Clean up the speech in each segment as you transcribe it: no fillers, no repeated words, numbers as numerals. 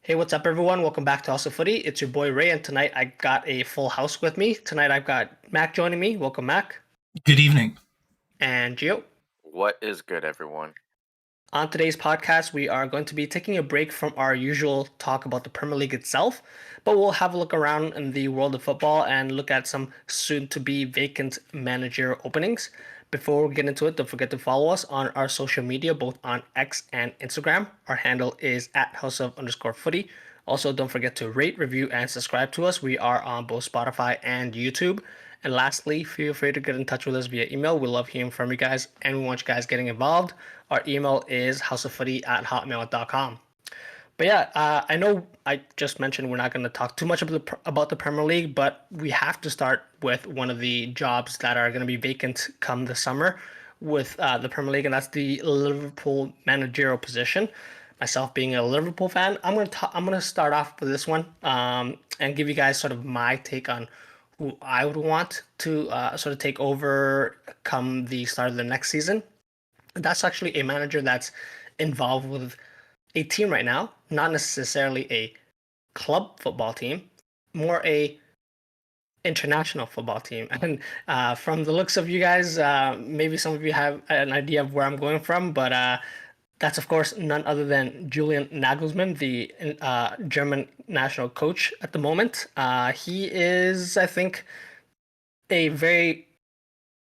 Hey, what's up, everyone? Welcome back to House of Footy. It's your boy Ray, and tonight I got a full house with me. Tonight I've got Mac joining me. Welcome, Mac. Good evening. And Gio. What is good, everyone? On today's podcast, we are going to be taking a break from our usual talk about the Premier League itself, but we'll have a look around in the world of football and look at some soon to be vacant manager openings. Before we get into it, don't forget to follow us on our social media, both on X and Instagram. Our handle is at house_of_footy. Also, don't forget to rate, review, and subscribe to us. We are on both Spotify and YouTube. And lastly, feel free to get in touch with us via email. We love hearing from you guys, and we want you guys getting involved. Our email is houseoffooty@hotmail.com. But yeah, I know I just mentioned we're not going to talk too much about the Premier League, but we have to start with one of the jobs that are going to be vacant come the summer with the Premier League, and that's the Liverpool managerial position. Myself being a Liverpool fan, I'm gonna start off with this one and give you guys sort of my take on who I would want to sort of take over come the start of the next season. That's actually a manager that's involved with a team right now, not necessarily a club football team, more a international football team. And from the looks of you guys, maybe some of you have an idea of where I'm going from, but that's of course none other than Julian Nagelsmann, the German national coach at the moment. He is, I think, a very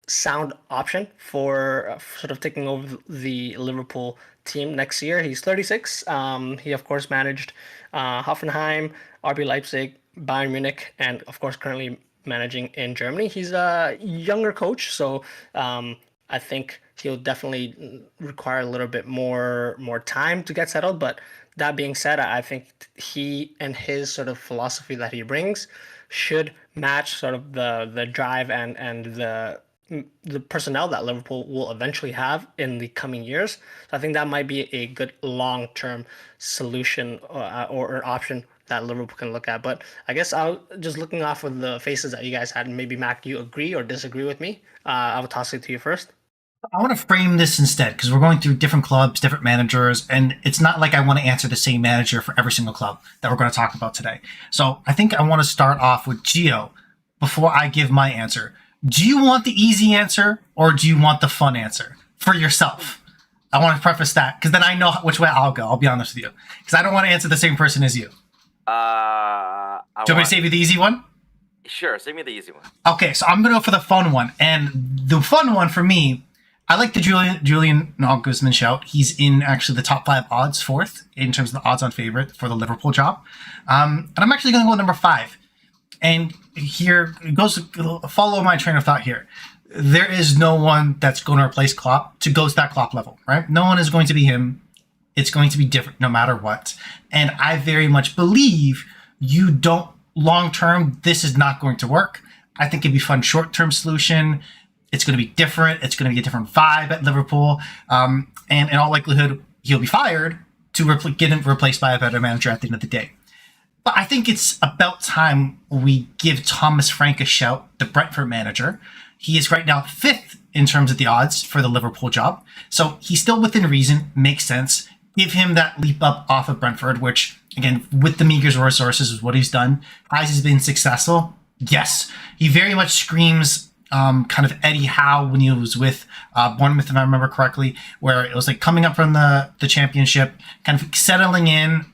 sound option for sort of taking over the Liverpool team next year. He's 36. He of course managed Hoffenheim, RB Leipzig, Bayern Munich, and of course currently managing in Germany. He's a younger coach, so I think he'll definitely require a little bit more time to get settled. But that being said, I think he and his sort of philosophy that he brings should match sort of the drive and the personnel that Liverpool will eventually have in the coming years. So I think that might be a good long-term solution or an option that Liverpool can look at. But I guess I'll just looking off of the faces that you guys had, and maybe Mac, you agree or disagree with me. I'll toss it to you first. I want to frame this instead because we're going through different clubs, different managers, and it's not like I want to answer the same manager for every single club that we're going to talk about today. So I think I want to start off with Gio before I give my answer. Do you want the easy answer or do you want the fun answer for yourself? I want to preface that because then I know which way I'll go. I'll be honest with you because I don't want to answer the same person as you. Do you want me to save you the easy one? Sure, save me the easy one. Okay, so I'm going to go for the fun one. And the fun one for me, I like the Julian Nagelsmann shout. He's in actually the top 5 odds, 4th, in terms of the odds on favorite for the Liverpool job. And I'm actually going to go number 5. And here it goes, follow my train of thought here. There is no one that's going to replace Klopp to go to that Klopp level, right? No one is going to be him. It's going to be different no matter what. And I very much believe you don't, long-term, this is not going to work. I think it'd be a fun short-term solution. It's going to be different. It's going to be a different vibe at Liverpool. And in all likelihood, he'll be fired to get him replaced by a better manager at the end of the day. But I think it's about time we give Thomas Frank a shout, the Brentford manager. He is right now 5th in terms of the odds for the Liverpool job. So he's still within reason, makes sense. Give him that leap up off of Brentford, which, again, with the meager resources is what he's done. Has he been successful? Yes. He very much screams kind of Eddie Howe when he was with Bournemouth, if I remember correctly, where it was like coming up from the championship, kind of settling in.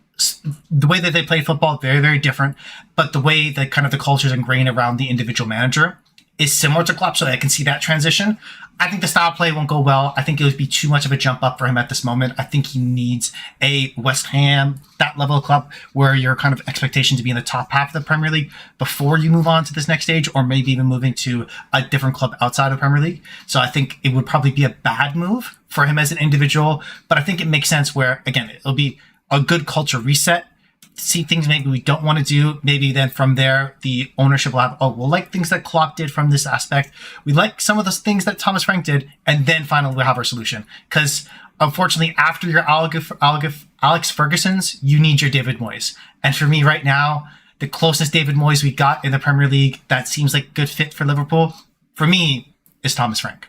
The way that they play football, very, very different. But the way that kind of the culture is ingrained around the individual manager is similar to Klopp, so I can see that transition. I think the style of play won't go well. I think it would be too much of a jump up for him at this moment. I think he needs a West Ham, that level of club, where your kind of expectation to be in the top half of the Premier League before you move on to this next stage, or maybe even moving to a different club outside of Premier League. So I think it would probably be a bad move for him as an individual, but I think it makes sense where, again, it'll be a good culture reset, see things maybe we don't want to do. Maybe then from there, the ownership will have, we'll like things that Klopp did from this aspect. We like some of those things that Thomas Frank did. And then finally, we'll have our solution. Because unfortunately, after your Alex Ferguson's, you need your David Moyes. And for me right now, the closest David Moyes we got in the Premier League that seems like a good fit for Liverpool, for me, is Thomas Frank.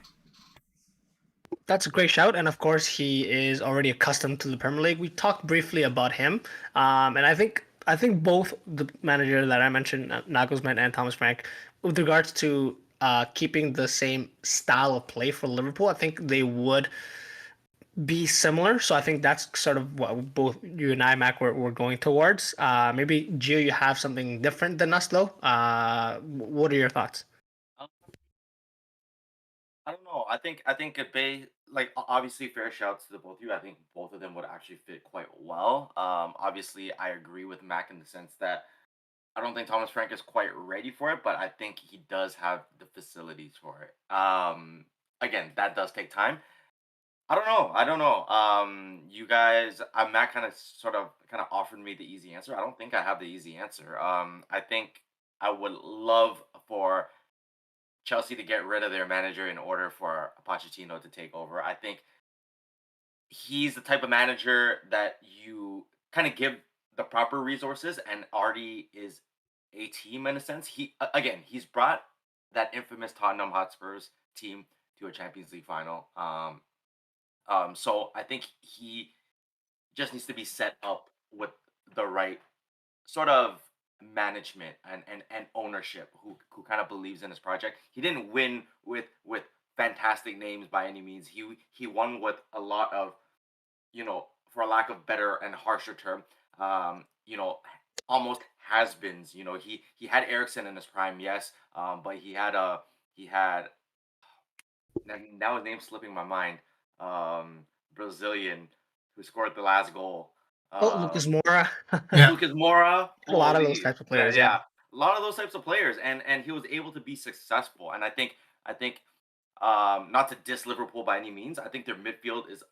That's a great shout, and of course he is already accustomed to the Premier League. We talked briefly about him, and I think both the manager that I mentioned, Nagelsmann and Thomas Frank, with regards to keeping the same style of play for Liverpool, I think they would be similar. So I think that's sort of what both you and I, Mac, were going towards. Maybe Gio, you have something different than us, though. What are your thoughts? Um, I don't know. I think if they like obviously fair shouts to the both of you. I think both of them would actually fit quite well. Obviously I agree with Mac in the sense that I don't think Thomas Frank is quite ready for it, but I think he does have the facilities for it. Again, that does take time. I don't know. I don't know. You guys, Matt kind of offered me the easy answer. I don't think I have the easy answer. I think I would love for Chelsea to get rid of their manager in order for Pochettino to take over. I think he's the type of manager that you kind of give the proper resources and already is a team in a sense. Again, he's brought that infamous Tottenham Hotspurs team to a Champions League final. So I think he just needs to be set up with the right sort of management and ownership who kind of believes in his project. He didn't win with fantastic names by any means. He won with a lot of, for a lack of better and harsher term, almost has-beens. He had Ericsson in his prime, yes, but he had now his name's slipping my mind. Brazilian who scored the last goal. Oh, Lucas Moura. Yeah. Lucas Moura. A lot of those Holy, types of yeah, players, yeah. yeah, a lot of those types of players, and he was able to be successful. And I think not to diss Liverpool by any means. I think their midfield is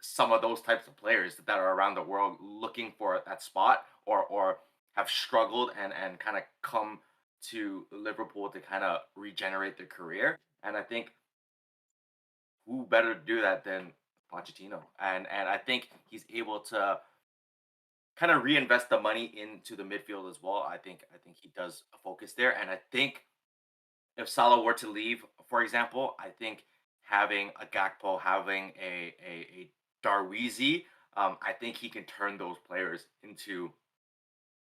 some of those types of players that are around the world looking for that spot or have struggled and kind of come to Liverpool to kind of regenerate their career. And I think who better to do that than Pochettino? And I think he's able to kind of reinvest the money into the midfield as well. I think he does focus there, and I think if Salah were to leave, for example, I think having a Gakpo, having a Darweezy, I think he can turn those players into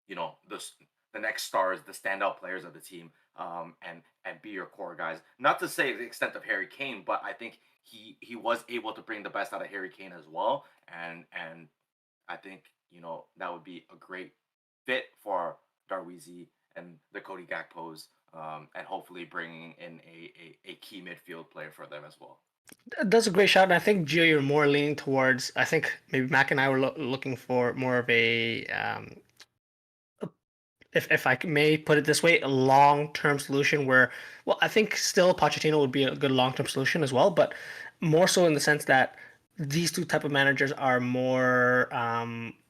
the next stars, the standout players of the team, and be your core guys. Not to say the extent of Harry Kane, but I think he was able to bring the best out of Harry Kane as well, and I think that would be a great fit for Darweezy and the Cody Gakpos, and hopefully bringing in a key midfield player for them as well. That's a great shout, and I think Gio, you're more leaning towards. I think maybe Mac and I were looking for more of a if I may put it this way, a long-term solution where, well, I think still Pochettino would be a good long-term solution as well, but more so in the sense that these two type of managers are more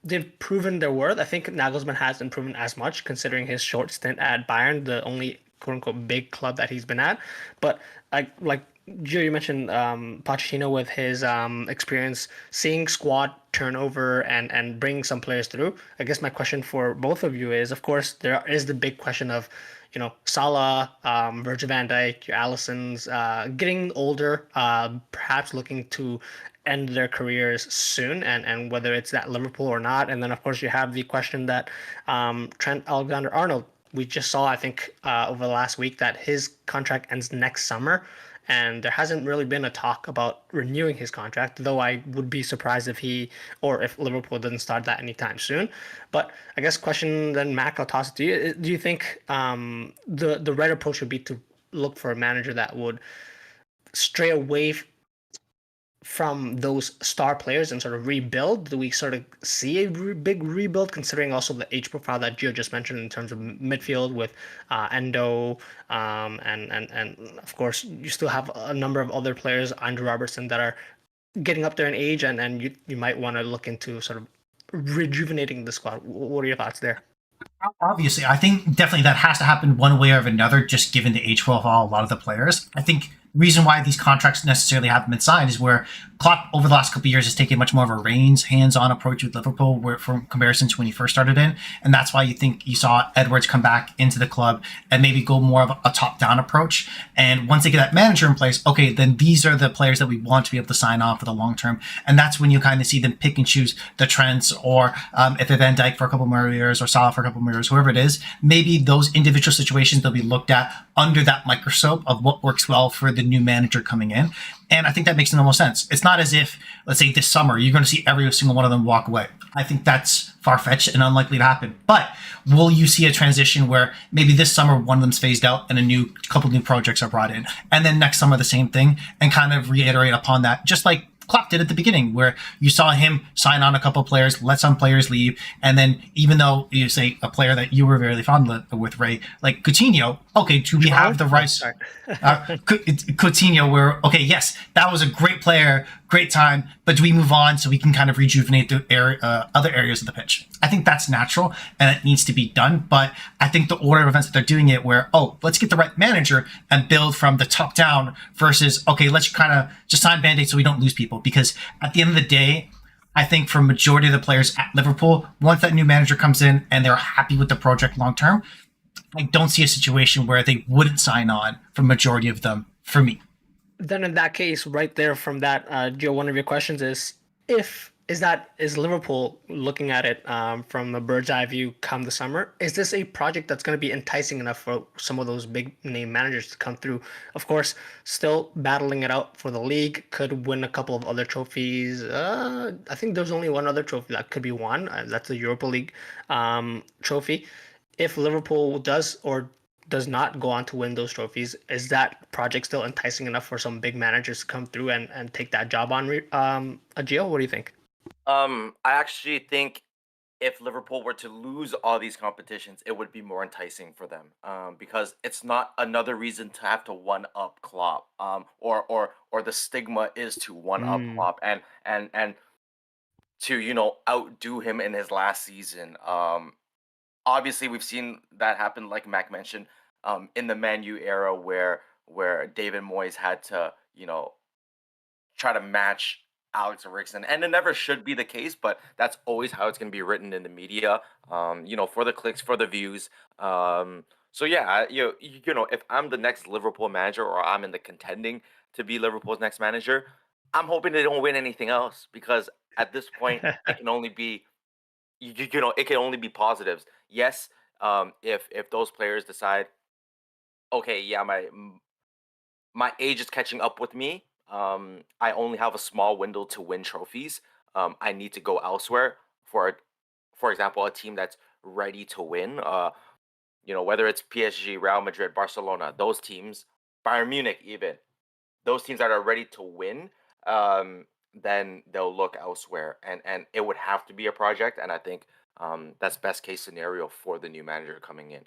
they've proven their worth. I think Nagelsmann hasn't proven as much considering his short stint at Bayern, the only quote unquote big club that he's been at. But like Gio, you mentioned Pochettino with his experience seeing squad turnover and bringing some players through. I guess my question for both of you is, of course, there is the big question of, Salah, Virgil van Dijk, your Allisons, getting older, perhaps looking to end their careers soon, and whether it's at Liverpool or not. And then, of course, you have the question that Trent Alexander-Arnold, we just saw, I think, over the last week that his contract ends next summer, and there hasn't really been a talk about renewing his contract, though I would be surprised if he or if Liverpool doesn't start that anytime soon. But I guess question then, Mac, I'll toss it to you. Do you think the right approach would be to look for a manager that would stray away from those star players and sort of rebuild? Do we sort of see a big rebuild, considering also the age profile that Gio just mentioned in terms of midfield with Endo, and of course you still have a number of other players, Andrew Robertson, that are getting up there in age, and you might want to look into sort of rejuvenating the squad. What are your thoughts there? Obviously, I think definitely that has to happen one way or another, just given the age profile of a lot of the players. I think the reason why these contracts necessarily haven't been signed is where Klopp over the last couple of years has taken much more of a hands-on approach with Liverpool, where from comparison to when he first started in, and that's why you think you saw Edwards come back into the club and maybe go more of a top-down approach. And once they get that manager in place, okay, then these are the players that we want to be able to sign on for the long term, and that's when you kind of see them pick and choose the trends, or if it's Van Dijk for a couple more years or Salah for a couple more years, whoever it is, maybe those individual situations they'll be looked at under that microscope of what works well for the new manager coming in. And I think that makes the most sense. It's not as if, let's say this summer, you're going to see every single one of them walk away. I think that's far-fetched and unlikely to happen. But will you see a transition where maybe this summer one of them's phased out and a couple new projects are brought in, and then next summer the same thing, and kind of reiterate upon that, just like Klopp did at the beginning, where you saw him sign on a couple of players, let some players leave, and then even though you say a player that you were very fond with, Ray, like Coutinho, okay, do we have the right Coutinho, where okay, yes, that was a great player, great time, but do we move on so we can kind of rejuvenate the other areas of the pitch? I think that's natural and it needs to be done, but I think the order of events that they're doing it where, let's get the right manager and build from the top down versus, okay, let's kind of just sign Band-Aids so we don't lose people. Because at the end of the day, I think for majority of the players at Liverpool, once that new manager comes in and they're happy with the project long term, I don't see a situation where they wouldn't sign on for majority of them for me. Then in that case, right there from that, Joe, one of your questions is is Liverpool looking at it from a bird's eye view come the summer? Is this a project that's going to be enticing enough for some of those big name managers to come through? Of course, still battling it out for the league, could win a couple of other trophies. I think there's only one other trophy that could be won. That's the Europa League trophy. If Liverpool does or does not go on to win those trophies, is that project still enticing enough for some big managers to come through and take that job on? Gio, what do you think? I actually think if Liverpool were to lose all these competitions, it would be more enticing for them. Because it's not another reason to have to one up Klopp. Or the stigma is to one up Klopp and to outdo him in his last season. Obviously, we've seen that happen, like Mac mentioned, in the Man U era, where David Moyes had to try to match Alex Erickson, and it never should be the case, but that's always how it's going to be written in the media. For the clicks, for the views. So yeah, if I'm the next Liverpool manager, or I'm in the contending to be Liverpool's next manager, I'm hoping they don't win anything else, because at this point it can only be it can only be positives. Yes, if those players decide, okay, yeah, my age is catching up with me. I only have a small window to win trophies. I need to go elsewhere for example, a team that's ready to win. Whether it's PSG, Real Madrid, Barcelona, those teams, Bayern Munich, even those teams that are ready to win. Then they'll look elsewhere, and it would have to be a project. And I think that's best case scenario for the new manager coming in.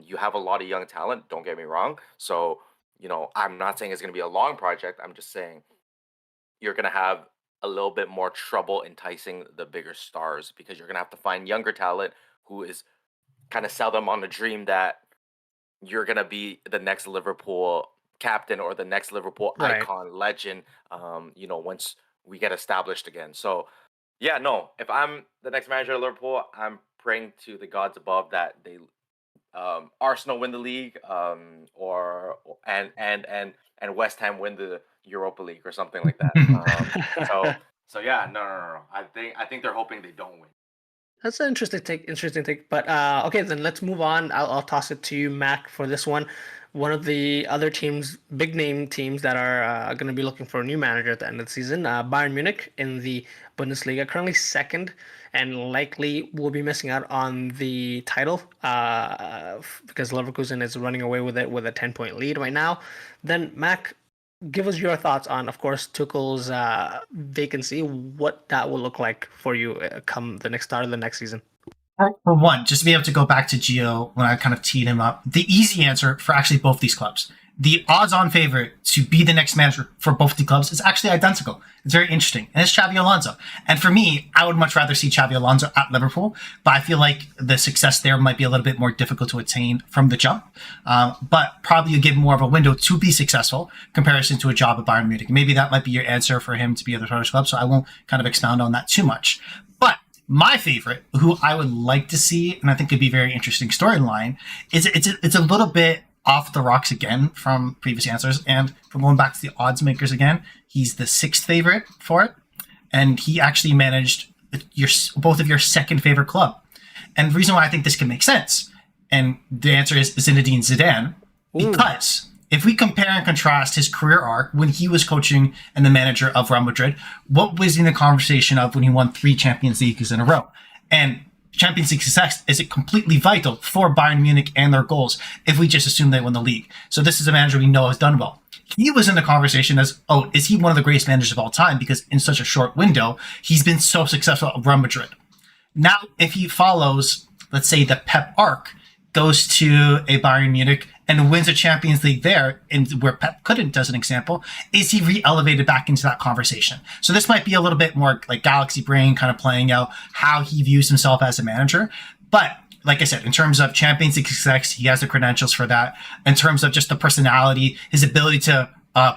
You have a lot of young talent. Don't get me wrong. So I'm not saying it's going to be a long project. I'm just saying you're going to have a little bit more trouble enticing the bigger stars, because you're going to have to find younger talent who is kind of sell them on the dream that you're going to be the next Liverpool captain or the next Liverpool Right. icon legend, once we get established again. So, yeah, no, if I'm the next manager of Liverpool, I'm praying to the gods above that they Arsenal win the league, and West Ham win the Europa League or something like that. So yeah, no. I think they're hoping they don't win. That's an interesting take. But okay, then let's move on. I'll toss it to you, Mac, for this one. One of the other teams, big name teams that are going to be looking for a new manager at the end of the season, Bayern Munich in the Bundesliga, currently second, and likely will be missing out on the title because Leverkusen is running away with it with a 10-point lead right now. Then, Mac, give us your thoughts on, of course, Tuchel's vacancy, what that will look like for you come the next start of the next season. For one, just to be able to go back to Gio when I kind of teed him up, the easy answer for actually both these clubs, the odds-on favorite to be the next manager for both the clubs is actually identical. It's very interesting, and it's Xavi Alonso. And for me, I would much rather see Xavi Alonso at Liverpool, but I feel like the success there might be a little bit more difficult to attain from the jump. But probably you give more of a window to be successful in comparison to a job at Bayern Munich. Maybe that might be your answer for him to be at the Scottish club, so I won't kind of expound on that too much. But my favorite, who I would like to see, and I think could be a very interesting storyline, is it's a little bit off the rocks again from previous answers, and from going back to the odds makers again, he's the sixth favorite for it, and he actually managed both of your second favorite club. And the reason why I think this can make sense, and the answer is Zinedine Zidane, because if we compare and contrast his career arc when he was coaching and the manager of Real Madrid, what was in the conversation of when he won 3 Champions Leagues in a row? And Champions League success is completely vital for Bayern Munich and their goals if we just assume they win the league. So this is a manager we know has done well. He was in the conversation as, oh, is he one of the greatest managers of all time? Because in such a short window, he's been so successful at Real Madrid. Now, if he follows, let's say, the Pep arc, goes to a Bayern Munich and wins a Champions League there, and where Pep couldn't, as an example, is he re-elevated back into that conversation? So this might be a little bit more like galaxy brain kind of playing out how he views himself as a manager. But like I said, in terms of Champions League success, he has the credentials for that. In terms of just the personality, his ability to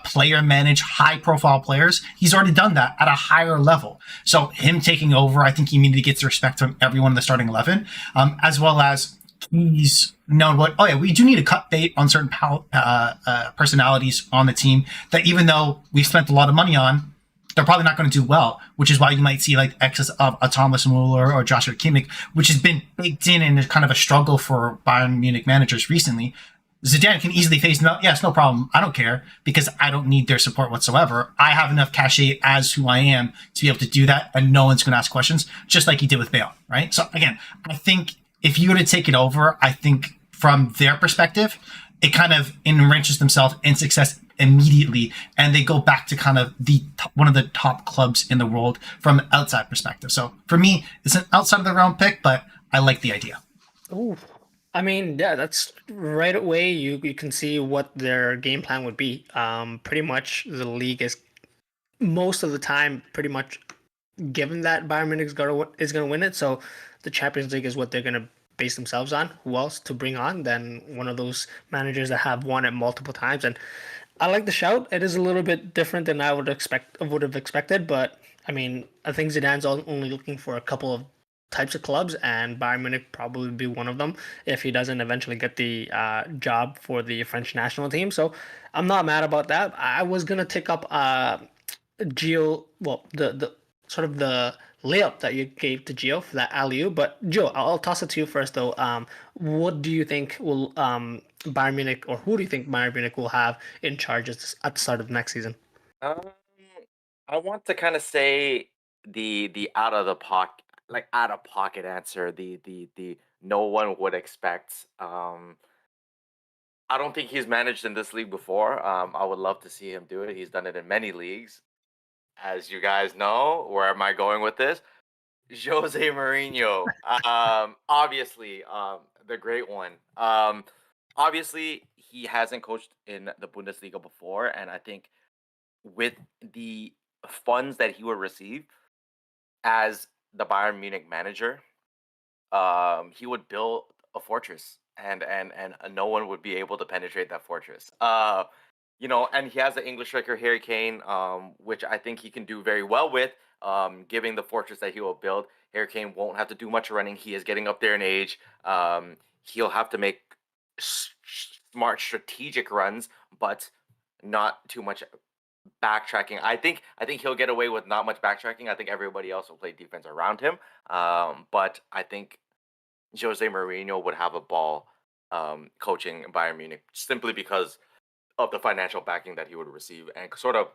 player manage high-profile players, he's already done that at a higher level. So him taking over, I think he immediately gets the respect from everyone in the starting 11, as well as he's known what, oh yeah, we do need to cut bait on certain personalities on the team that even though we've spent a lot of money on, they're probably not going to do well, which is why you might see like excess of a Thomas Muller or Joshua Kimmich, which has been baked in and is kind of a struggle for Bayern Munich managers recently. Zidane can easily face, no, yes, no problem. I don't care because I don't need their support whatsoever. I have enough cachet as who I am to be able to do that, and no one's going to ask questions, just like he did with Bale, right? So again, I think if you were to take it over, I think from their perspective, it kind of enriches themselves in success immediately, and they go back to kind of one of the top clubs in the world from an outside perspective. So for me, it's an outside of the realm pick, but I like the idea. Ooh. I mean, yeah, that's right away. You can see what their game plan would be. Pretty much the league is most of the time pretty much given that Bayern Munich is gonna win it. So the Champions League is what they're gonna base themselves on. Who else to bring on than one of those managers that have won it multiple times? And I like the shout. It is a little bit different than I would have expected, but I mean, I think Zidane's only looking for a couple of types of clubs, and Bayern Munich probably be one of them if he doesn't eventually get the job for the French national team. So I'm not mad about that. I was gonna take up Gio, well, the sort of the layup that you gave to Gio for that alley, but Gio, I'll toss it to you first though. What do you think will Bayern Munich, or who do you think Bayern Munich will have in charge at the start of next season? Um, I want to kind of say the out of pocket answer, the no one would expect. I don't think he's managed in this league before. I would love to see him do it. He's done it in many leagues, as you guys know. Where am I going with this? Jose Mourinho. Obviously, the great one. Obviously, he hasn't coached in the Bundesliga before, and I think with the funds that he would receive as the Bayern Munich manager, he would build a fortress, and no one would be able to penetrate that fortress. And he has the English striker Harry Kane, which I think he can do very well with. Giving the fortress that he will build, Harry Kane won't have to do much running. He is getting up there in age. He'll have to make smart strategic runs, but not too much backtracking. I think he'll get away with not much backtracking. I think everybody else will play defense around him. But I think Jose Mourinho would have a ball coaching Bayern Munich simply because of the financial backing that he would receive and sort of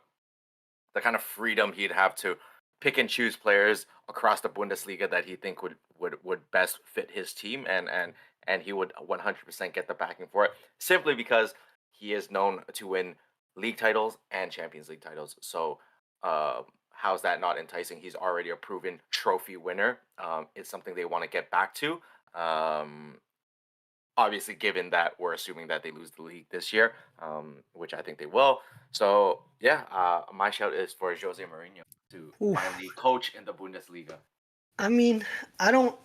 the kind of freedom he'd have to pick and choose players across the Bundesliga that he think would best fit his team, and he would 100% get the backing for it simply because he is known to win league titles and Champions League titles. So how's that not enticing? He's already a proven trophy winner. It's something they want to get back to. Um, Obviously, given that we're assuming that they lose the league this year, which I think they will. So yeah, my shout is for Jose Mourinho to finally Oof. coach in the Bundesliga. I mean, I don't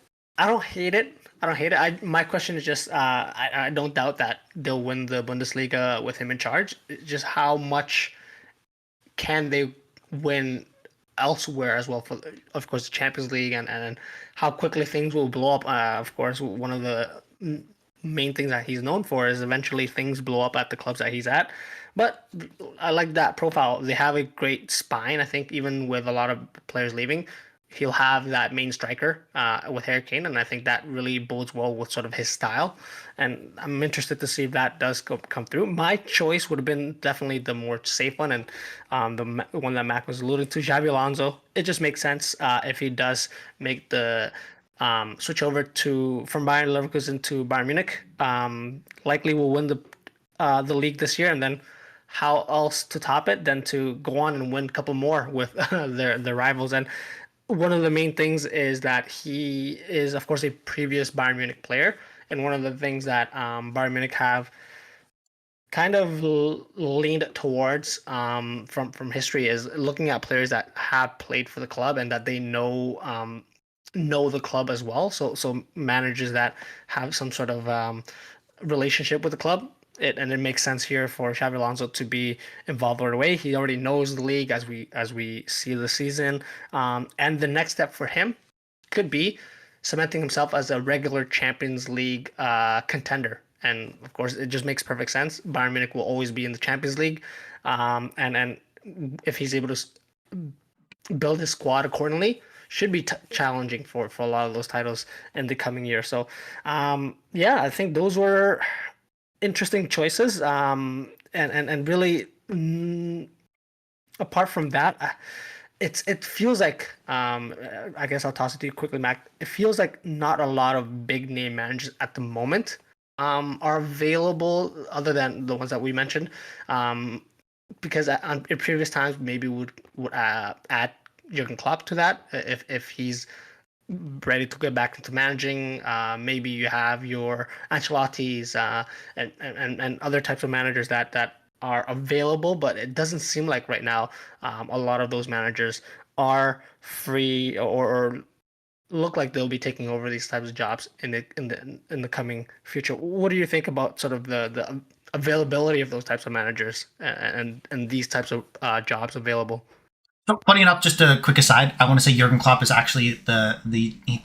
I don't hate it. I don't hate it. My question is just I don't doubt that they'll win the Bundesliga with him in charge. It's just how much can they win elsewhere as well for, of course, the Champions League, and how quickly things will blow up. Of course, one of the main things that he's known for is eventually things blow up at the clubs that he's at. But I like that profile. They have a great spine. I think even with a lot of players leaving, he'll have that main striker with Harry Kane, and I think that really bodes well with sort of his style. And I'm interested to see if that does come through. My choice would have been definitely the more safe one, and one that Mac was alluding to, Xavi Alonso. It just makes sense if he does make the switch over to from Bayern Leverkusen to Bayern Munich. Likely will win the league this year, and then how else to top it than to go on and win a couple more with their rivals. And one of the main things is that he is, of course, a previous Bayern Munich player, and one of the things that Bayern Munich have kind of leaned towards from history is looking at players that have played for the club and that they know the club as well. So managers that have some sort of relationship with the club. And it makes sense here for Xabi Alonso to be involved right away. He already knows the league as we see the season, and the next step for him could be cementing himself as a regular Champions League contender. And of course, it just makes perfect sense. Bayern Munich will always be in the Champions League, and if he's able to build his squad accordingly, should be challenging for a lot of those titles in the coming year. So, yeah, I think those were interesting choices. And really, apart from that, it feels like I guess I'll toss it to you quickly, Mac. It feels like not a lot of big name managers at the moment are available, other than the ones that we mentioned. Because in previous times maybe would add Jurgen Klopp to that if he's ready to get back into managing. Maybe you have your Ancelotti's and other types of managers that are available, but it doesn't seem like right now a lot of those managers are free or look like they'll be taking over these types of jobs in the coming future. What do you think about sort of the availability of those types of managers and these types of jobs available? So funny enough, just a quick aside, I want to say Jurgen Klopp is actually I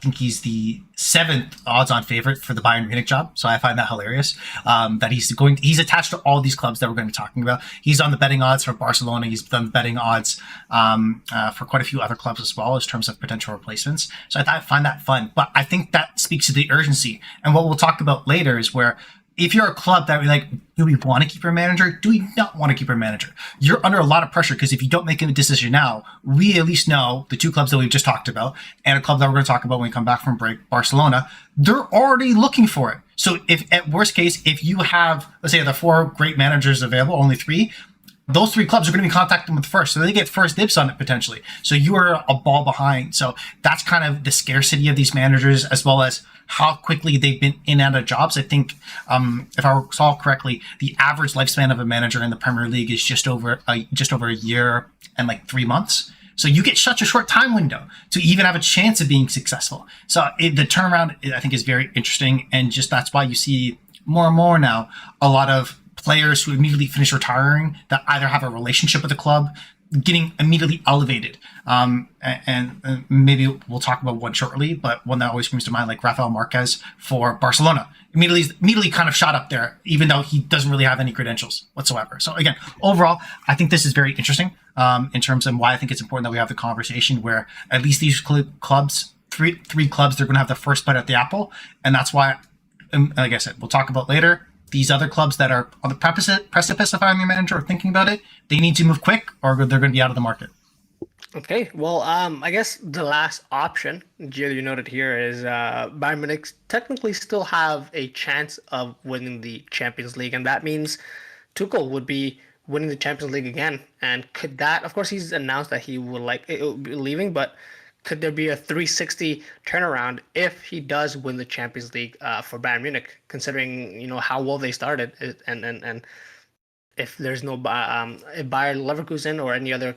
think he's the seventh odds-on favorite for the Bayern Munich job. So I find that hilarious. That he's attached to all these clubs that we're going to be talking about. He's on the betting odds for Barcelona. He's done betting odds for quite a few other clubs as well, in terms of potential replacements. So I find that fun. But I think that speaks to the urgency. And what we'll talk about later is where, if you're a club that we like, do we want to keep our manager? Do we not want to keep our manager? You're under a lot of pressure, because if you don't make a decision now, we at least know the two clubs that we've just talked about and a club that we're going to talk about when we come back from break, Barcelona, they're already looking for it. So if at worst case, if you have, let's say, the four great managers available, only three, those three clubs are going to be contacting with first. So they get first dibs on it potentially. So you are a ball behind. So that's kind of the scarcity of these managers, as well as how quickly they've been in and out of jobs. I think, if I recall correctly, the average lifespan of a manager in the Premier League is just over a year and like 3 months. So you get such a short time window to even have a chance of being successful. So the turnaround, I think, is very interesting. And just that's why you see more and more now a lot of players who immediately finish retiring that either have a relationship with the club getting immediately elevated. And maybe we'll talk about one shortly, but one that always comes to mind, like Rafael Marquez for Barcelona, immediately kind of shot up there, even though he doesn't really have any credentials whatsoever. So again, overall, I think this is very interesting in terms of why I think it's important that we have the conversation where at least these clubs, three clubs, they're going to have the first bite at the apple. And that's why, like I said, we'll talk about later, these other clubs that are on the precipice of hiring their manager or thinking about it, they need to move quick or they're going to be out of the market. Okay, well, I guess the last option, Gio, you noted here, is Bayern Munich technically still have a chance of winning the Champions League, and that means Tuchel would be winning the Champions League again. And could that, of course, he's announced that he would be leaving, but could there be a 360 turnaround if he does win the Champions League for Bayern Munich, considering how well they started, and if there's no if Bayer Leverkusen or any other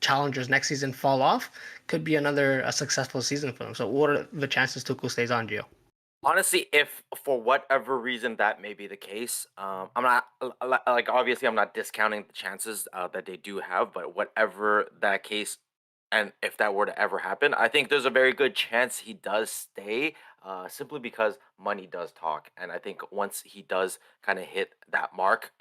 challengers next season fall off, could be another a successful season for them. So what are the chances Tuchel stays on, Gio? Honestly, if for whatever reason that may be the case, I'm not like obviously I'm not discounting the chances that they do have, but whatever that case, and if that were to ever happen, I think there's a very good chance he does stay, simply because money does talk, and I think once he does kind of hit that mark,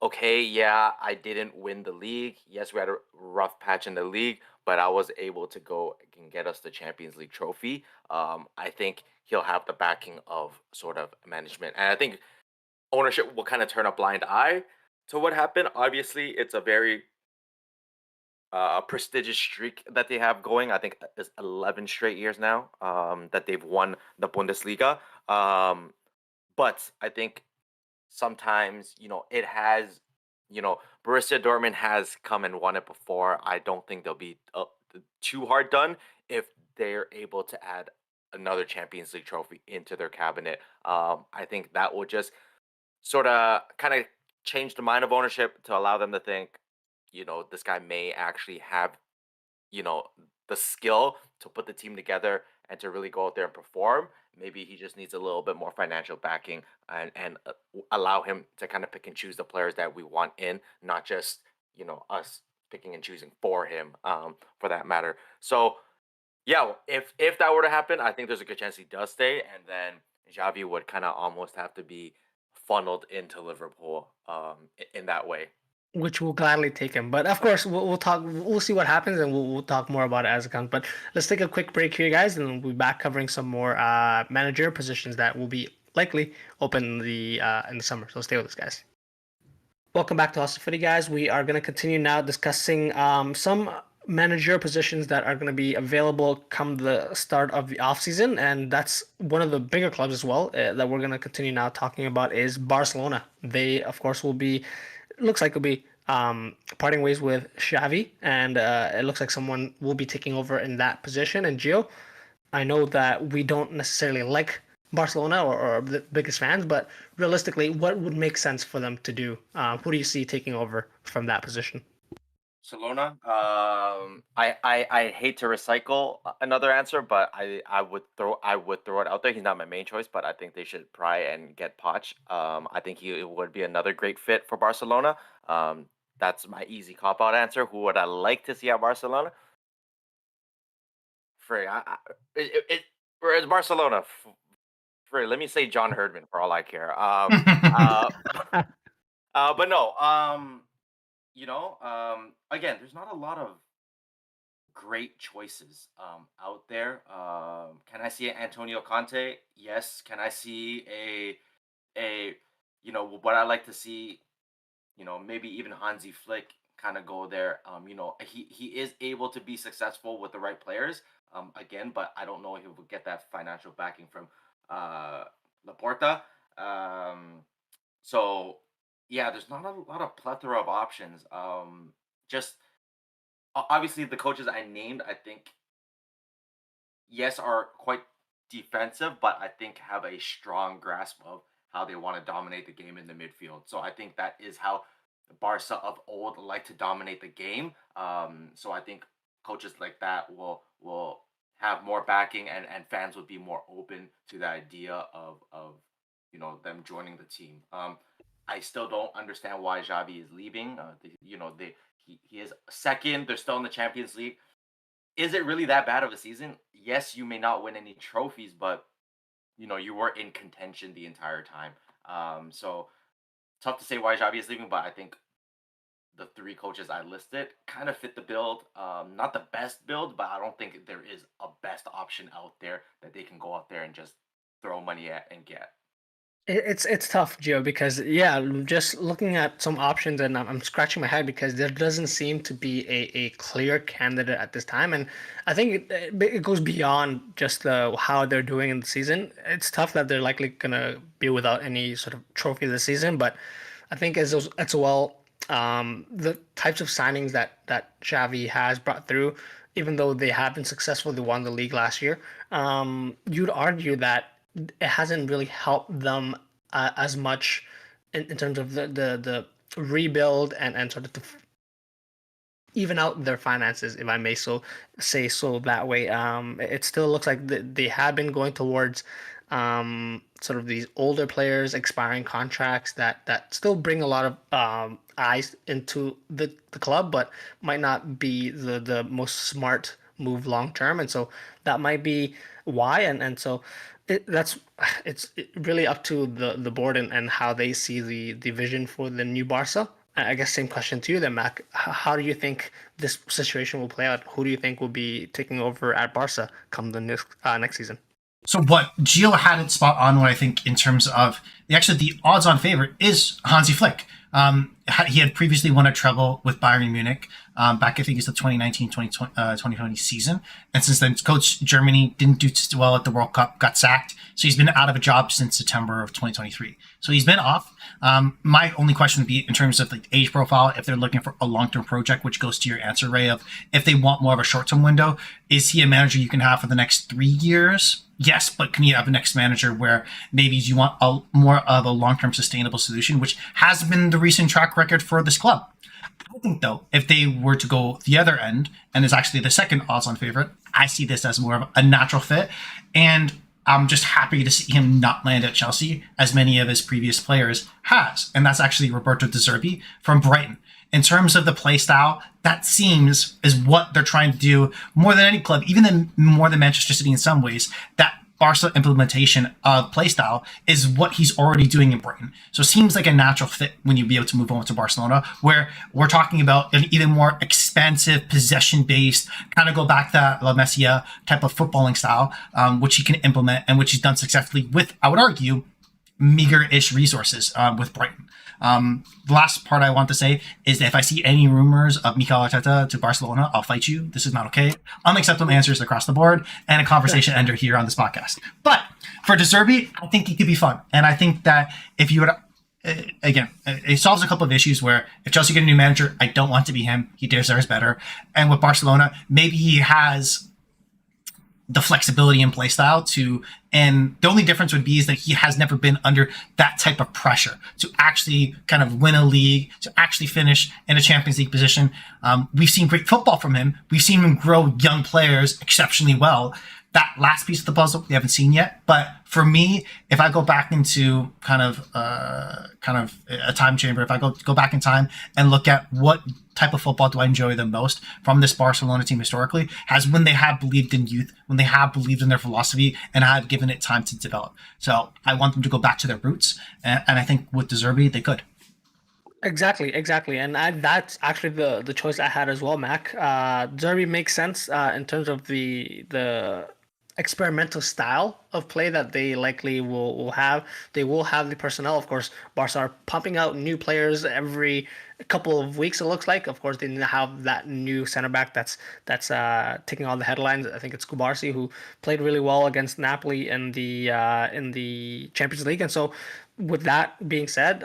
okay, yeah, I didn't win the league. Yes, we had a rough patch in the league, but I was able to go and get us the Champions League trophy. I think he'll have the backing of sort of management, and I think ownership will kind of turn a blind eye to what happened. Obviously, it's a very prestigious streak that they have going. I think it's 11 straight years now that they've won the Bundesliga. But I think sometimes it has Borussia Dortmund has come and won it before. I don't think they'll be too hard done if they're able to add another Champions League trophy into their cabinet. I think that will just sort of kind of change the mind of ownership to allow them to think this guy may actually have you know, the skill to put the team together and to really go out there and perform. Maybe he just needs a little bit more financial backing, and allow him to kind of pick and choose the players that we want in, not just us picking and choosing for him, for that matter. So yeah, if that were to happen, I think there's a good chance he does stay, and then Xavi would kind of almost have to be funneled into Liverpool, in that way. Which we'll gladly take him. But of course, we'll talk. We'll see what happens, and we'll talk more about it as it comes. But let's take a quick break here, guys, and we'll be back covering some more manager positions that will be likely open in the summer. So stay with us, guys. Welcome back to Hustle Footy, guys. We are going to continue now discussing some manager positions that are going to be available come the start of the offseason. And that's one of the bigger clubs as well that we're going to continue now talking about is Barcelona. They, of course, will be, looks like it'll be parting ways with Xavi, and it looks like someone will be taking over in that position. And Gio, I know that we don't necessarily like Barcelona or the biggest fans, but realistically, what would make sense for them to do? Who do you see taking over from that position? Barcelona. I hate to recycle another answer, but I would throw it out there. He's not my main choice, but I think they should try and get Poch. I think he would be another great fit for Barcelona. That's my easy cop out answer. Who would I like to see at Barcelona? Free. Whereas Barcelona, free. Let me say John Herdman for all I care. But no. Again, there's not a lot of great choices out there. Can I see Antonio Conte? Yes. Can I see a what I like to see? Maybe even Hansi Flick kind of go there. He is able to be successful with the right players. Again, but I don't know if he will get that financial backing from Laporta. So yeah, there's not a lot of plethora of options. Just obviously the coaches I named, I think yes are quite defensive, but I think have a strong grasp of how they want to dominate the game in the midfield. So I think that is how Barca of old like to dominate the game. So I think coaches like that will have more backing, and fans would be more open to the idea of them joining the team. I still don't understand why Xavi is leaving. He is second. They're still in the Champions League. Is it really that bad of a season? Yes, you may not win any trophies, but you were in contention the entire time. So tough to say why Xavi is leaving, but I think the three coaches I listed kind of fit the build. Not the best build, but I don't think there is a best option out there that they can go out there and just throw money at and get. It's tough, Gio, because yeah, just looking at some options, and I'm scratching my head because there doesn't seem to be a clear candidate at this time, and I think it goes beyond just how they're doing in the season. It's tough that they're likely gonna be without any sort of trophy this season, but I think as well, the types of signings that Xavi has brought through, even though they have been successful, they won the league last year. You'd argue that it hasn't really helped them as much in terms of the rebuild and sort of to even out their finances, if I may so say so that way. It still looks like they have been going towards sort of these older players expiring contracts that still bring a lot of eyes into the club, but might not be the most smart move long term, and so that might be why. And so that's it's really up to the board and how they see the vision for the new Barca. I guess same question to you then, Mac. How do you think this situation will play out? Who do you think will be taking over at Barca come the next season? So what Gio had it spot on. What I think in terms of the odds-on favorite is Hansi Flick. He had previously won a treble with Bayern Munich back, I think it's the 2019-2020 season. And since then, coach Germany didn't do too well at the World Cup, got sacked. So he's been out of a job since September of 2023. So he's been off. My only question would be in terms of like age profile, if they're looking for a long-term project, which goes to your answer, Ray, of if they want more of a short-term window, is he a manager you can have for the next 3 years? Yes, but can you have a next manager where maybe you want more of a long-term sustainable solution, which has been the recent track record for this club? I think, though, if they were to go the other end, and is actually the second odds-on favorite, I see this as more of a natural fit. And I'm just happy to see him not land at Chelsea, as many of his previous players has. And that's actually Roberto De Zerbi from Brighton. In terms of the play style, that seems is what they're trying to do more than any club, more than Manchester City in some ways. That Barca implementation of play style is what he's already doing in Britain. So it seems like a natural fit when you be able to move on to Barcelona, where we're talking about an even more expansive, possession-based, kind of go back to La Masia type of footballing style, which he can implement and which he's done successfully with, I would argue, meager-ish resources with Brighton. The last part I want to say is that if I see any rumors of Mikel Arteta to Barcelona, I'll fight you. This is not okay. Unacceptable answers across the board and a conversation ender here on this podcast. But for De Zerbi, I think he could be fun. And I think that if you would, again, it solves a couple of issues where if Chelsea get a new manager, I don't want to be him. He deserves better. And with Barcelona, maybe he has the flexibility and play style and the only difference would be is that he has never been under that type of pressure to actually kind of win a league, to actually finish in a Champions League position. We've seen great football from him. We've seen him grow young players exceptionally well. That last piece of the puzzle we haven't seen yet. But for me, if I go back into kind of a time chamber, if I go back in time and look at what type of football do I enjoy the most from this Barcelona team historically, has when they have believed in youth, when they have believed in their philosophy and have given it time to develop. So I want them to go back to their roots. And I think with De Zerbi, they could. Exactly. And that's actually the choice I had as well, Mac. Derby makes sense in terms of the experimental style of play that they likely will have. They will have the personnel. Of course, Barca are pumping out new players every couple of weeks, it looks like. Of course, they need to have that new center back that's taking all the headlines. I think it's Kubarsi, who played really well against Napoli in the Champions League. And so with that being said,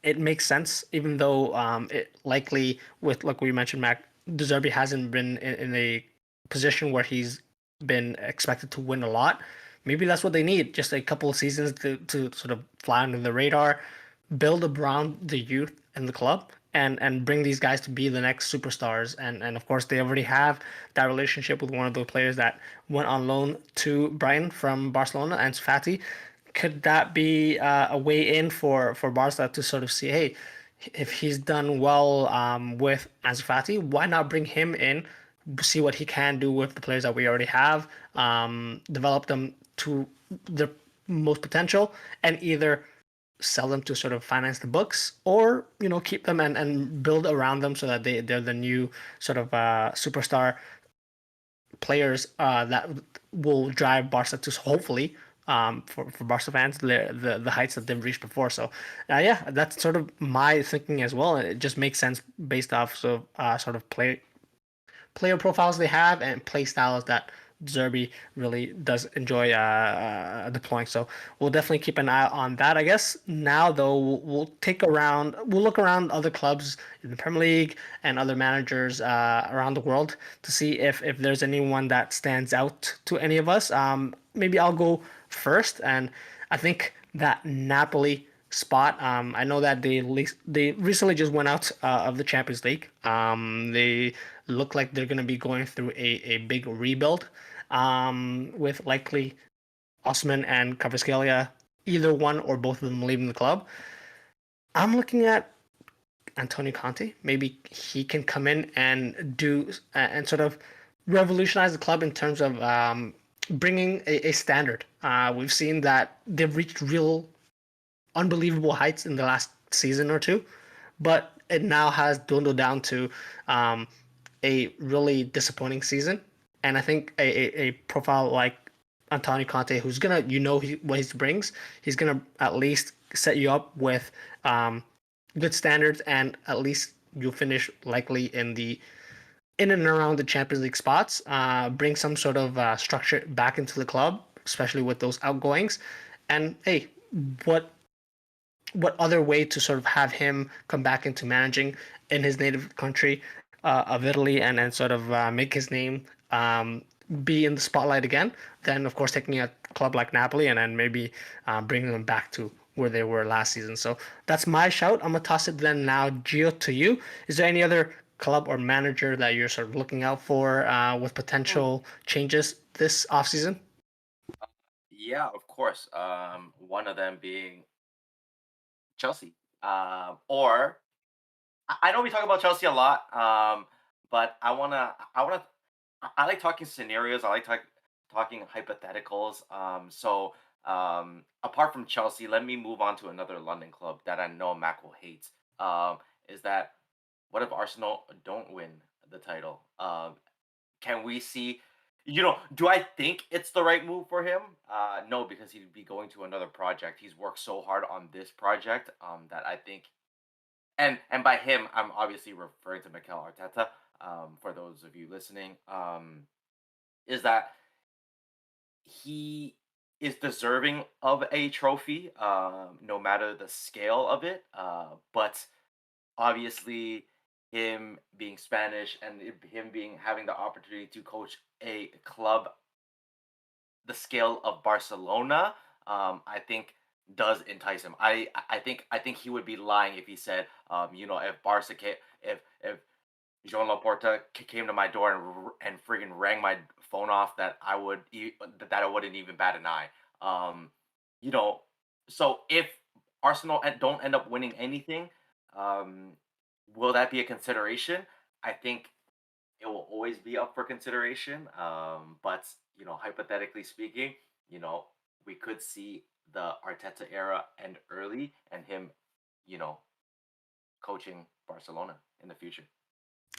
it makes sense, even though it likely, with like we mentioned, Mac, De Zerbi hasn't been in a position where he's been expected to win a lot. Maybe that's what they need, just a couple of seasons to sort of fly under the radar, build around the youth in the club, and bring these guys to be the next superstars. And of course, they already have that relationship with one of the players that went on loan to Brighton from Barcelona, Ansu Fati. Could that be a way in for Barca to sort of see, hey, if he's done well with Ansu Fati, why not bring him in, see what he can do with the players that we already have, develop them to their most potential, and either sell them to sort of finance the books, or keep them and build around them so that they're the new sort of superstar players that will drive Barca to hopefully for Barca fans the heights that they've reached before. So yeah, that's sort of my thinking as well. It just makes sense based off sort of player profiles they have and play styles that Zerbi really does enjoy deploying. So we'll definitely keep an eye on that. I guess now though we'll look around other clubs in the Premier League and other managers around the world to see if there's anyone that stands out to any of us. Maybe I'll go first, and I think that Napoli spot. I know that they recently just went out of the Champions League. They look like they're going to be going through a big rebuild, with likely Osman and Kvaratskhelia, either one or both of them leaving the club. I'm looking at Antonio Conte. Maybe he can come in and do and sort of revolutionize the club in terms of bringing a standard. We've seen that they've reached real unbelievable heights in the last season or two, but it now has dwindled down to a really disappointing season. And I think a profile like Antonio Conte, who's gonna, what he brings, he's gonna at least set you up with good standards, and at least you'll finish likely in and around the Champions League spots. Bring some sort of structure back into the club, especially with those outgoings. And hey, what other way to sort of have him come back into managing in his native country of Italy, and sort of make his name be in the spotlight again, then of course taking a club like Napoli and then maybe bringing them back to where they were last season. So that's my shout. I'm gonna toss it then now, Gio, to you. Is there any other club or manager that you're sort of looking out for with potential changes this offseason? Yeah, of course. One of them being Chelsea. Or I know we talk about Chelsea a lot, but I like talking scenarios. I like talking hypotheticals. Apart from Chelsea, let me move on to another London club that I know Mac will hate. Is that what if Arsenal don't win the title? Can we see? Do I think it's the right move for him? No, because he'd be going to another project. He's worked so hard on this project that I think, and by him, I'm obviously referring to Mikel Arteta. For those of you listening, is that he is deserving of a trophy, no matter the scale of it. But obviously, him being Spanish and him being having the opportunity to coach a club the scale of Barcelona, I think does entice him. I think he would be lying if he said, if if Joan Laporta came to my door and friggin' rang my phone off, that I wouldn't even bat an eye. You know, so if Arsenal don't end up winning anything, um, will that be a consideration? I think it will always be up for consideration. But hypothetically speaking, you know, we could see the Arteta era end early and him, you know, coaching Barcelona in the future.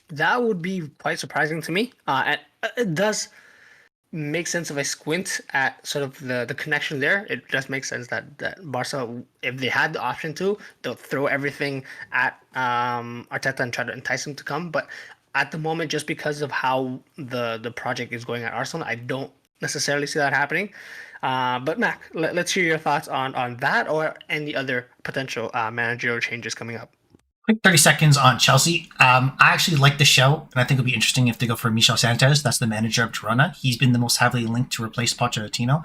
That would be quite surprising to me. And it does make sense if I squint at sort of the connection there. It does make sense that Barca, if they had the option to, they'll throw everything at Arteta and try to entice him to come. But at the moment, just because of how the project is going at Arsenal, I don't necessarily see that happening. But Mac, let's hear your thoughts on that or any other potential managerial changes coming up. Quick 30 seconds on Chelsea. I actually like the show, and I think it'll be interesting if they go for Michel Sanchez. That's the manager of Girona. He's been the most heavily linked to replace Pochettino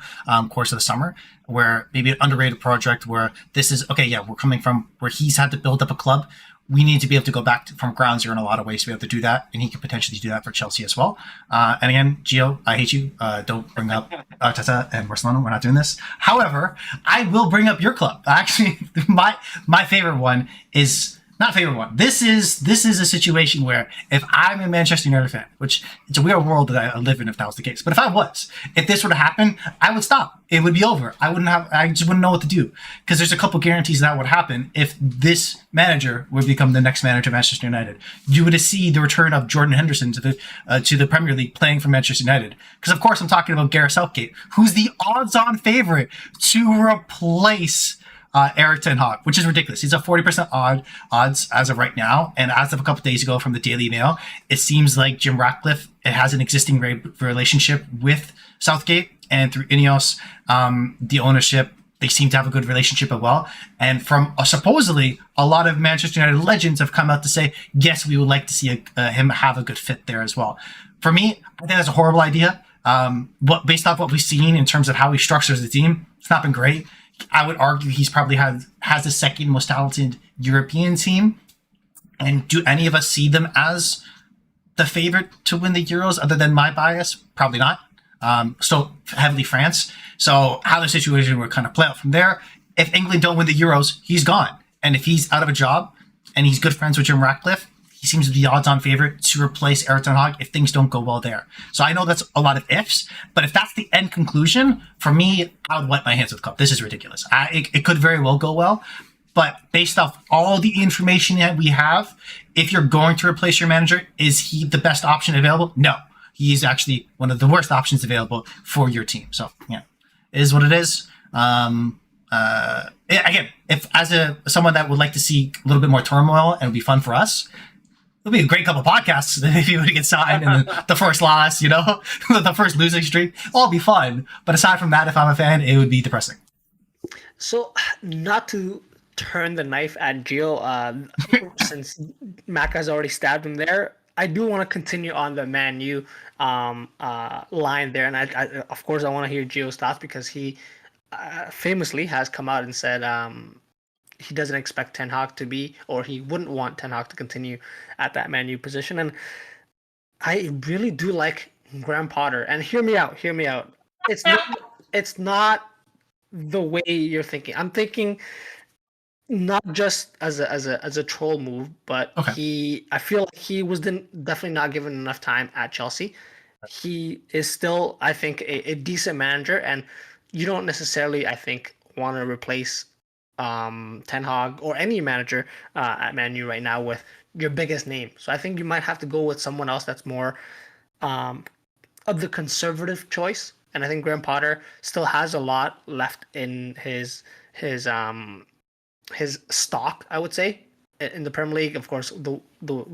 course of the summer, where maybe an underrated project where this is, okay, yeah, we're coming from where he's had to build up a club. We need to be able to go back from ground zero in a lot of ways to be able to do that, and he could potentially do that for Chelsea as well. And again, Gio, I hate you. Don't bring up Arteta and Barcelona. We're not doing this. However, I will bring up your club. Actually, my favorite one is not favorite one. This is a situation where if I'm a Manchester United fan, which it's a weird world that I live in if that was the case, but if this were to happen, I would stop. It would be over. I just wouldn't know what to do, because there's a couple guarantees that would happen if this manager would become the next manager of Manchester United. You would see the return of Jordan Henderson to the Premier League playing for Manchester United, because of course I'm talking about Gareth Southgate, who's the odds-on favorite to replace Eric Ten Hag, which is ridiculous. He's a 40% odds as of right now, and as of a couple days ago from the Daily Mail, it seems like Jim Ratcliffe has an existing relationship with Southgate, and through Ineos, the ownership, they seem to have a good relationship as well. And from supposedly a lot of Manchester United legends have come out to say, yes, we would like to see him have a good fit there as well. For me, I think that's a horrible idea. Based off what we've seen in terms of how he structures the team, it's not been great. I would argue he's probably has the second most talented European team. And do any of us see them as the favorite to win the Euros other than my bias? Probably not. Still heavily France. So how the situation would kind of play out from there. If England don't win the Euros, he's gone. And if he's out of a job and he's good friends with Jim Ratcliffe, he seems to be the odds-on favorite to replace Eric Ten Hag if things don't go well there. So I know that's a lot of ifs, but if that's the end conclusion, for me, I would wipe my hands with the cup. This is ridiculous. It could very well go well, but based off all the information that we have, if you're going to replace your manager, is he the best option available? No. He's actually one of the worst options available for your team. So, yeah, it is what it is. Again, if as someone that would like to see a little bit more turmoil and it would be fun for us, it'll be a great couple of podcasts if you would get signed and the first loss, the first losing streak. All be fun. But aside from that, if I'm a fan, it would be depressing. So, not to turn the knife at Gio, since Mac has already stabbed him there, I do want to continue on the Man U line there, and I of course I want to hear Gio's thoughts because he famously has come out and said he doesn't expect Ten Hag to be, or he wouldn't want Ten Hag to continue at that Man U position, and I really do like Graham Potter. And hear me out. It's not the way you're thinking. I'm thinking not just as a troll move, but Okay. I feel like he was definitely not given enough time at Chelsea. He is still, I think, a decent manager, and you don't necessarily, I think, want to replace Ten Hag or any manager at Man U right now with your biggest name. So I think you might have to go with someone else that's more um, of the conservative choice. And I think Graham Potter still has a lot left in his stock, I would say, in the Premier League. Of course, the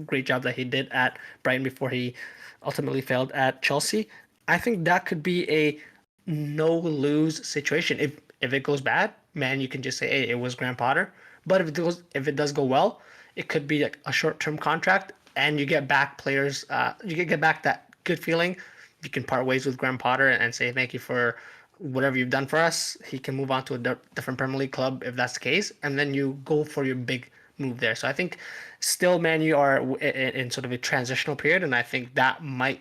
great job that he did at Brighton before he ultimately failed at Chelsea. I think that could be a no lose situation. If it goes bad, man, you can just say, hey, it was Graham Potter. But if it does go well, it could be like a short term contract, and you get back players. You can get back that good feeling. You can part ways with Graham Potter and say thank you for whatever you've done for us. He can move on to a different Premier League club if that's the case, and then you go for your big move there. So I think still, man, you are in sort of a transitional period, and I think that might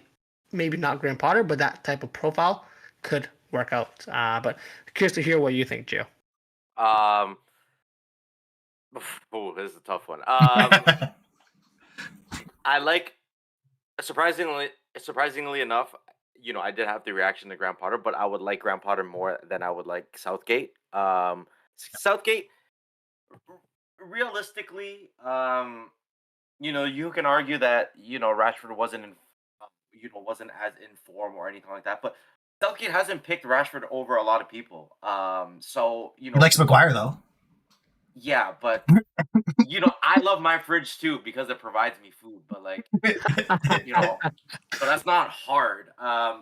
maybe not Graham Potter, but that type of profile could work out. But curious to hear what you think, Joe. Um, oh, this is a tough one. I like surprisingly enough, I did have the reaction to Graham Potter, but I would like Graham Potter more than I would like Southgate. Southgate, realistically, you can argue that Rashford wasn't as in form or anything like that, but Southgate hasn't picked Rashford over a lot of people. So He likes Maguire though. yeah, but I love my fridge too because it provides me food, but like, so that's not hard. Yeah,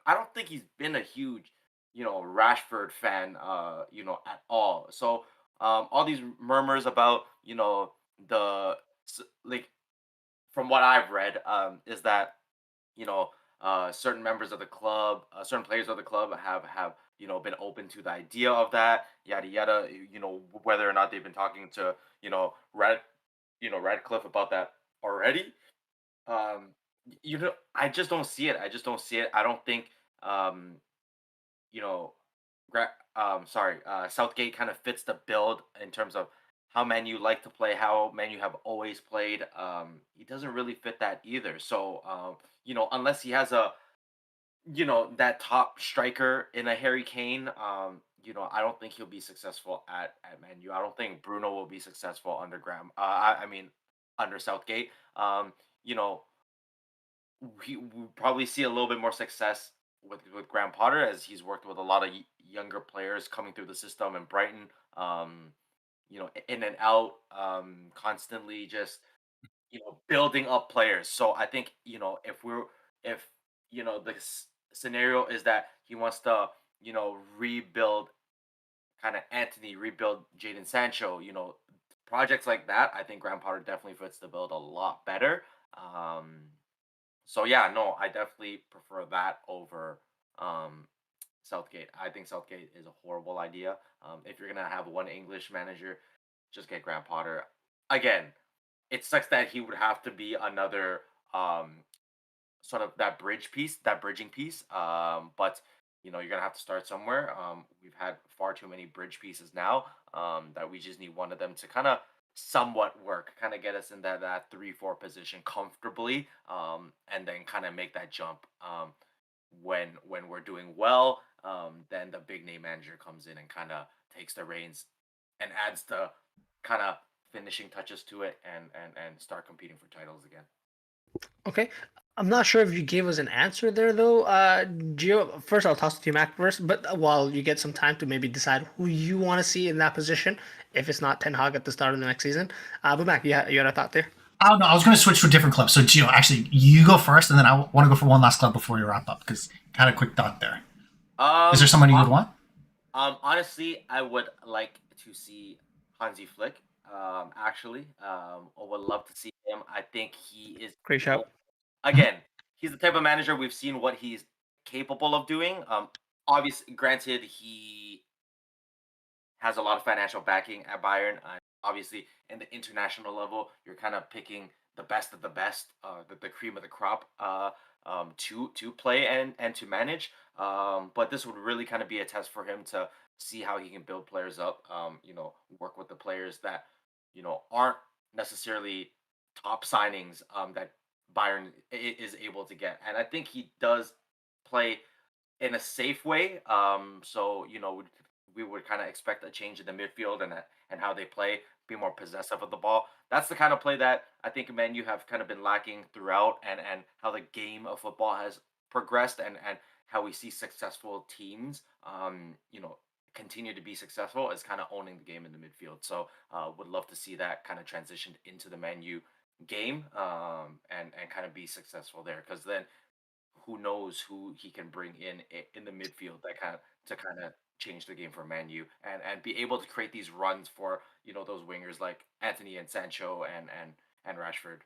I don't think he's been a huge, Rashford fan, at all. So, all these murmurs about, like, from what I've read, is that, you know, certain members of the club, certain players of the club have been open to the idea of that, yada yada. Whether or not they've been talking to Radcliffe about that already. I just don't see it. I just don't see it. I don't think um, you know, sorry, Southgate kind of fits the build in terms of how Manu like to play, how Manu have always played. He doesn't really fit that either. So, unless he has that top striker in a Harry Kane, I don't think he'll be successful at Manu. I don't think Bruno will be successful under Graham. I mean, under Southgate. You know, we probably see a little bit more success with Graham Potter, as he's worked with a lot of younger players coming through the system and Brighton. In and out, constantly just building up players. So I think if the scenario is that he wants to rebuild kind of Anthony, rebuild Jaden Sancho, projects like that, I think Graham Potter definitely fits the build a lot better. Um, so yeah, no, I definitely prefer that over Southgate. I think Southgate is a horrible idea. If you're gonna have one English manager, just get Graham Potter. Again, it sucks that he would have to be another sort of that bridging piece. But you're gonna have to start somewhere. We've had far too many bridge pieces now. That we just need one of them to kind of somewhat work, kind of get us in that 3-4 position comfortably, and then kind of make that jump. When we're doing well, then the big name manager comes in and kind of takes the reins and adds the kind of finishing touches to it, and start competing for titles again. Okay. I'm not sure if you gave us an answer there, though. Gio, first I'll toss it to you, Mac, first, but while you get some time to maybe decide who you want to see in that position, if it's not Ten Hag at the start of the next season. But Mac, you had a thought there? Oh no, I was going to switch to a different club. So Gio, actually, you go first, and then I want to go for one last club before we wrap up because I had a quick thought there. Is there someone you would want? Honestly, I would like to see Hansi Flick. Actually, I would love to see him. I think he is Great shout. again. He's the type of manager we've seen what he's capable of doing. Obviously, granted, he has a lot of financial backing at Bayern. Obviously, in the international level, you're kind of picking the best of the best, the cream of the crop, to play and to manage. But this would really kind of be a test for him to see how he can build players up. Work with the players that aren't necessarily top signings, that Bayern is able to get, and I think he does play in a safe way. So we would kind of expect a change in the midfield and how they play, be more possessive of the ball. That's the kind of play that I think Man U have kind of been lacking throughout, and how the game of football has progressed, and how we see successful teams, continue to be successful is kind of owning the game in the midfield. So would love to see that kind of transitioned into the Man U game, and kind of be successful there, because then who knows who he can bring in the midfield that kind of change the game for Man U, and be able to create these runs for those wingers like Anthony and Sancho and Rashford.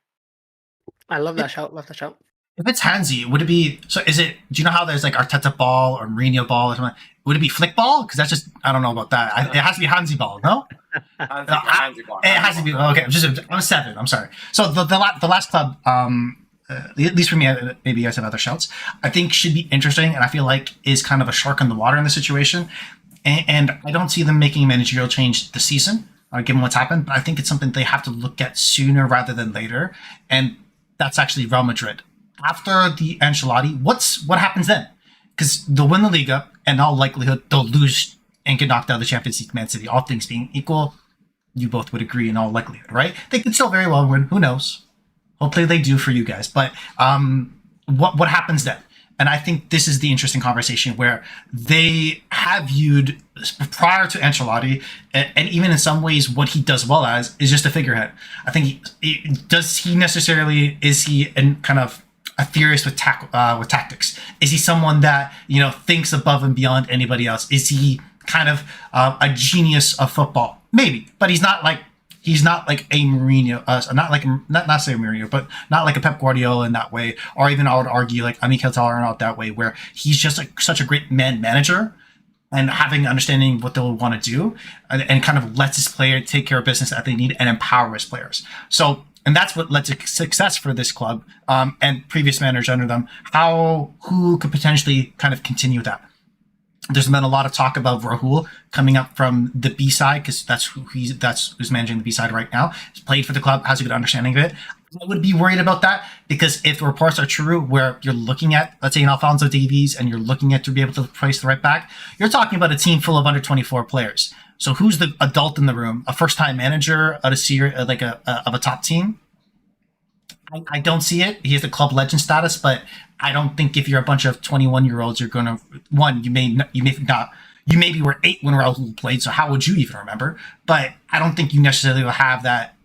I love that shout. Love that shout. If it's Hansi, would it be so? Is it? Do you know how there's like Arteta ball or Mourinho ball or something? Would it be Flick ball? Because that's just I don't know about that. It has to be Hansi ball, no? Hansi ball. It has to be okay. I'm 7. I'm sorry. So the last club, at least for me, maybe you guys have other shouts. I think should be interesting, and I feel like is kind of a shark in the water in this situation. And I don't see them making a managerial change this season, given what's happened. But I think it's something they have to look at sooner rather than later, and that's actually Real Madrid. After the Ancelotti, what happens then? Because they'll win the Liga, and in all likelihood they'll lose and get knocked out of the Champions League. Man City, all things being equal, you both would agree in all likelihood, right? They could still very well win. Who knows? Hopefully they do for you guys. But what happens then? And I think this is the interesting conversation where they have viewed prior to Ancelotti, and even in some ways what he does well as is just a figurehead. I think is he in kind of a theorist with tactics? Is he someone that thinks above and beyond anybody else? Is he kind of a genius of football? Maybe, but he's not like a Mourinho, not say Mourinho, but not like a Pep Guardiola in that way, or even I would argue like Mikel Arnold that way, where he's just such a great manager, and having understanding of what they'll want to do, and kind of lets his player take care of business that they need and empower his players. So, and that's what led to success for this club, and previous managers under them. Who could potentially kind of continue that? There's been a lot of talk about Rahul coming up from the B side, because that's who's managing the B side right now. He's played for the club, has a good understanding of it. I would be worried about that, because if the reports are true, where you're looking at, let's say, an Alphonso Davies, and you're looking at to be able to place the right back, you're talking about a team full of under 24 players. So who's the adult in the room? A first-time manager at a top team? I don't see it. He has the club legend status, but I don't think if you're a bunch of 21-year-olds, you're gonna one. You maybe were 8 when Raul played, so how would you even remember? But I don't think you necessarily will have that.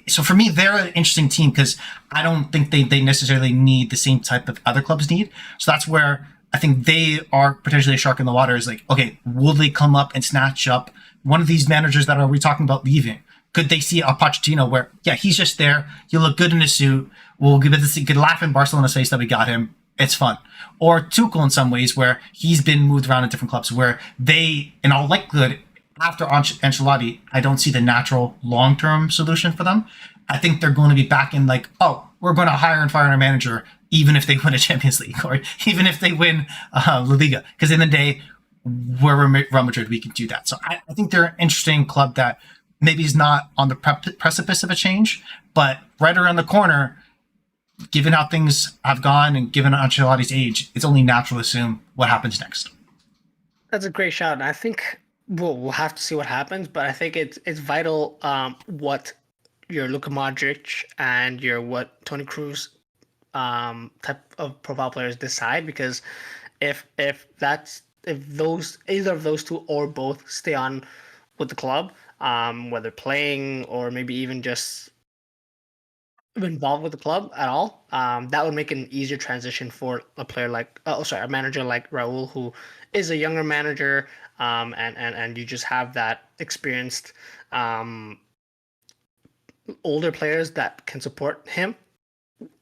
So for me, they're an interesting team because I don't think they necessarily need the same type of other clubs need. So that's where I think they are potentially a shark in the water. Is like, okay, will they come up and snatch up one of these managers that are we talking about leaving? Could they see a Pochettino where, yeah, he's just there, you look good in a suit, we'll give it this good laugh in Barcelona's face that we got him, it's fun. Or Tuchel in some ways where he's been moved around in different clubs where they, in all likelihood, after Ancelotti, I don't see the natural long-term solution for them. I think they're going to be back in like, oh, we're going to hire and fire our manager even if they win a Champions League or even if they win La Liga. Because in the day, we're Real Madrid, we can do that. So I think they're an interesting club that maybe is not on the precipice of a change, but right around the corner, given how things have gone and given Ancelotti's age, it's only natural to assume what happens next. That's a great shout. And I think we'll have to see what happens, but I think it's vital what your Luka Modric and your what Tony Cruz type of profile players decide, because if those either of those two or both stay on with the club, whether playing or maybe even just involved with the club at all, that would make an easier transition for a player like, a manager like Raul, who is a younger manager, and you just have that experienced older players that can support him,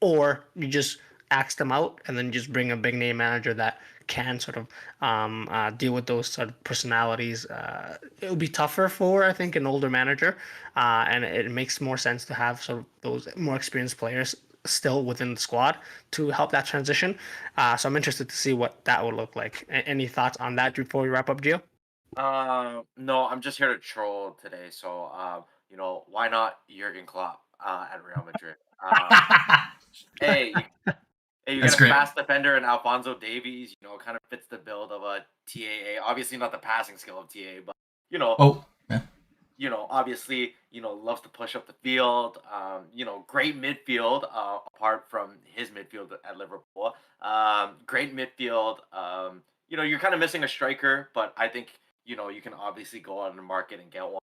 or you just axe them out and then just bring a big name manager that can sort of deal with those sort of personalities. It would be tougher for, I think, an older manager, and it makes more sense to have sort of those more experienced players still within the squad to help that transition. So I'm interested to see what that would look like. Any thoughts on that before we wrap up, Gio? No, I'm just here to troll today. So, why not Jurgen Klopp at Real Madrid? Hey, you That's get a great. fast defender in Alfonso Davies. Kind of fits the build of a TAA. Obviously, not the passing skill of TAA, but Oh, yeah. obviously, loves to push up the field. Great midfield. Apart from his midfield at Liverpool, great midfield. You're kind of missing a striker, but I think you can obviously go on the market and get one.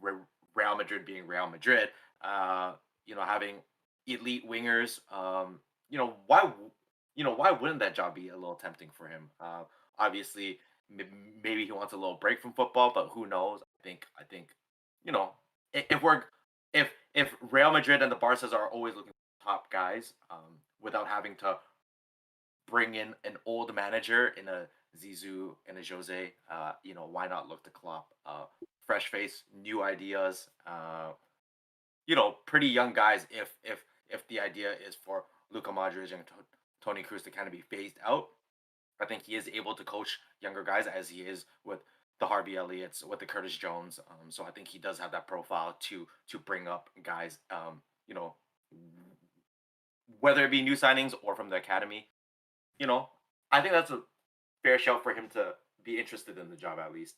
Re- Real Madrid being Real Madrid, having elite wingers. Why wouldn't that job be a little tempting for him? Obviously, maybe he wants a little break from football, but who knows? I think, you know, if we're if Real Madrid and the Barca's are always looking for top guys, without having to bring in an old manager in a Zizou and a Jose, why not look to Klopp? Fresh face, new ideas. Pretty young guys. If the idea is for Luka Modric and Tony Cruz to kind of be phased out, I think he is able to coach younger guys as he is with the Harvey Elliott's, with the Curtis Jones. So I think he does have that profile to bring up guys. Whether it be new signings or from the academy. I think that's a fair shout for him to be interested in the job at least.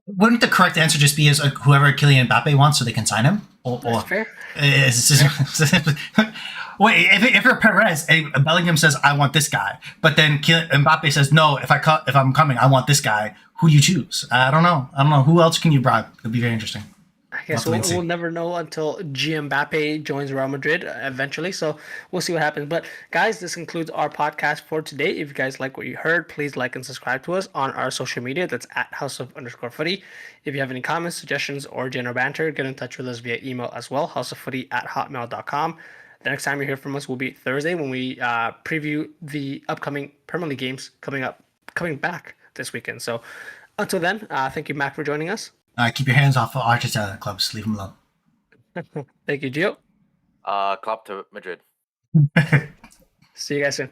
Wouldn't the correct answer just be as whoever Kylian Mbappe wants, so they can sign him? That's fair. Wait, if you're Perez, Bellingham says I want this guy, but then Mbappe says no. If I'm coming, I want this guy. Who do you choose? I don't know. Who else can you bribe? It'll be very interesting. I guess we'll never know until Mbappe joins Real Madrid eventually. So we'll see what happens. But guys, this concludes our podcast for today. If you guys like what you heard, please like and subscribe to us on our social media. That's at @house_of_footy. If you have any comments, suggestions, or general banter, get in touch with us via email as well, houseoffooty@hotmail.com. The next time you hear from us will be Thursday when we preview the upcoming Premier League games coming back this weekend. So until then, thank you, Mac, for joining us. Keep your hands off of Arteta clubs. Leave them alone. Thank you, Gio. Klopp to Madrid. See you guys soon.